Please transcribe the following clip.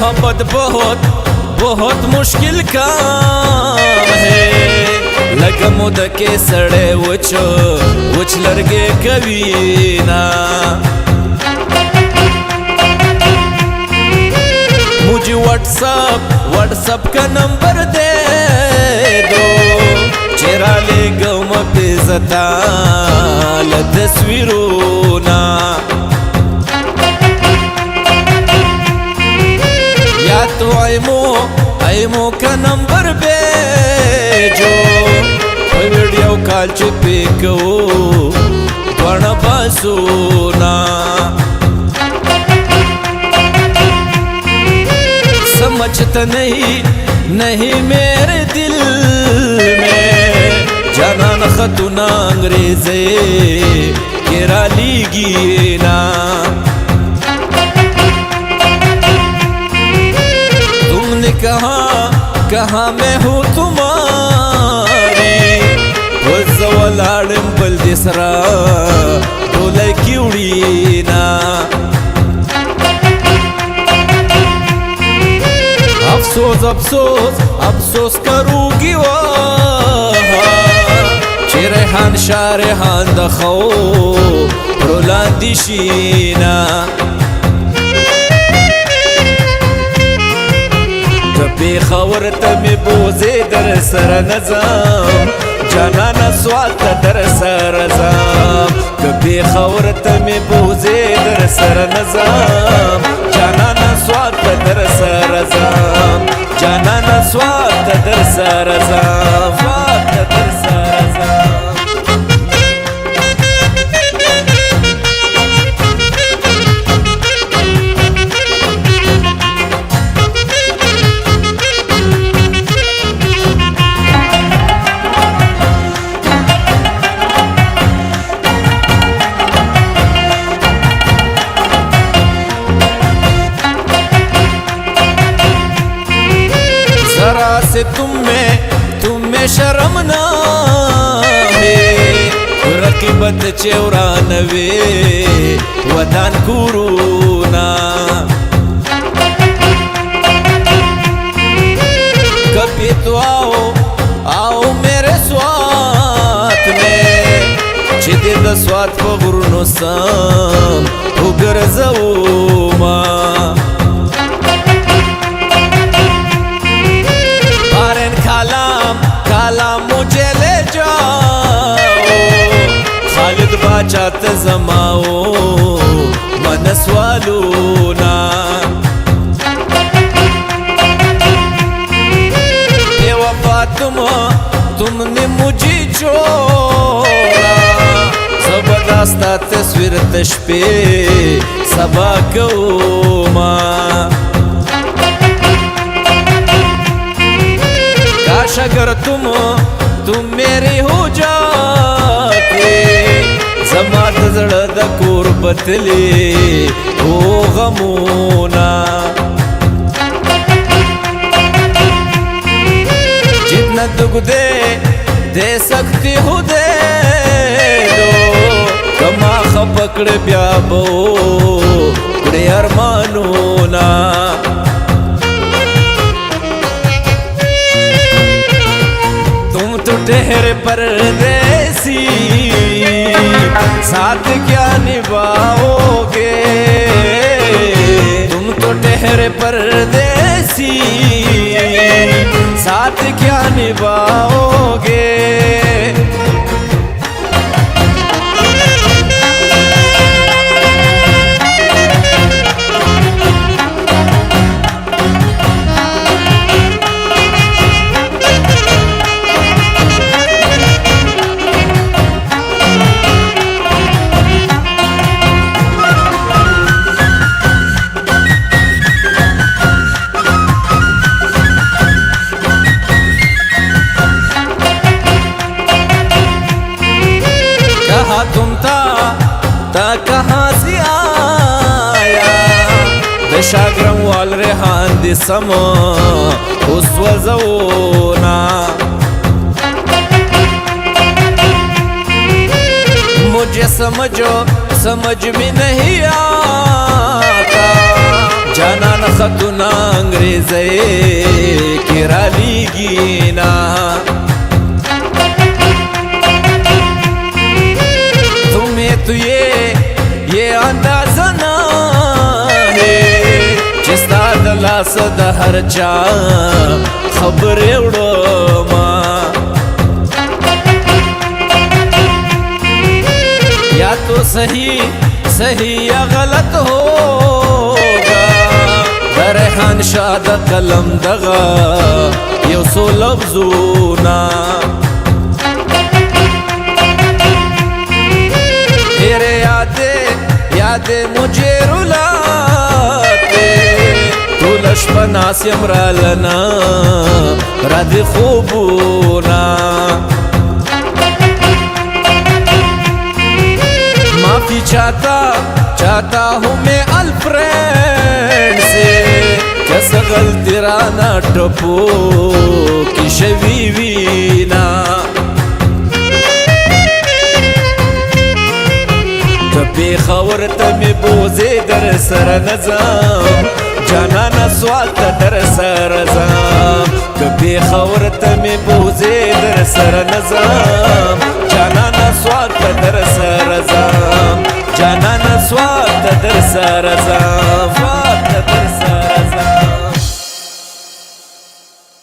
मोहब्बत बहुत बहुत मुश्किल काम है। लगमुद के सड़े उछ लड़के कभी ना। मुझे व्हाट्सअप का नंबर दे दो, चेहरा ले गम पे जता तस्वीरों ना। या तो आईमो का नंबर भेजो, वीडियो कॉल पे कहो पण बसुना। समझता नहीं मेरे दिल में, जाना न खतुना अंग्रेजे केरा लीगी ना। तुमने कहा मैं हूँ तुम्हारी, वो जवलाडम बल दिसरा डोले की उड़ी ना। अफसोस करूगी वो चेरेहान शारेहान दखो रोलांदिशीना। कभी खबर तमे बोझे दर सर नजाम, जाना न स्वात दर सर जाम। कभी खबर तमे बोझे दर सर नजाम, जाना न स्वात दर सर जाम। जाना न स्वात दर सर जाम, स्वात दर सर जाम। जरा से तुम में शर्म ना है, रकीबत चौरानवे वदान कुरूना। कभी तो आओ मेरे स्वाद में, चिदिद स्वाद पगुरनो साम उगर जऊमा। काला मुझे ले जाओ, खालिद बाचात जमाओ मनस वालूना। बेवफा तुमने मुझे छोड़ा, जबरदस्ता तस्वीर तश पे सबा कौमा। अगर तुम मेरी हो जाते, जमात जड़द कुर्बतले हो गमूना। जितना दुख दे सकती हो दे दो, कमा खपकड़ ब्याबो कुड़े अरमानूना। ठहरे परदेसी साथ क्या निभाओगे, तुम तो ठहरे परदेसी साथ क्या निभाओगे। कहाँ से आया दशाग्रम वाल रेहान दिसम उस वजोना। मुझे समझ में नहीं आता, जाना न खतुना هرې ځای کې رالیږي نه تمہیں تو یہ اندازه نه چې ستا د لاسه د هر چا خبرې وړمه یا تو صحیح یا غلط ہوگا د ریحان شاه د قلم دغه یو څو لفظونه تیرے یادیں مجھے رلاتے تو لشپا ناسیم را لنا را دی خوبونا معافی چاہتا ہوں میں الفرینڈ سے کس غلطی رانا ٹپو کی شویوینا پیښور ته مې بوزې در سره نه ځم جانانه سوال ته در سره ځم که پیښور ته مې بوزې در سره نه ځم جانانه سوال ته در سره ځم جانانه سوال ته در سره ځم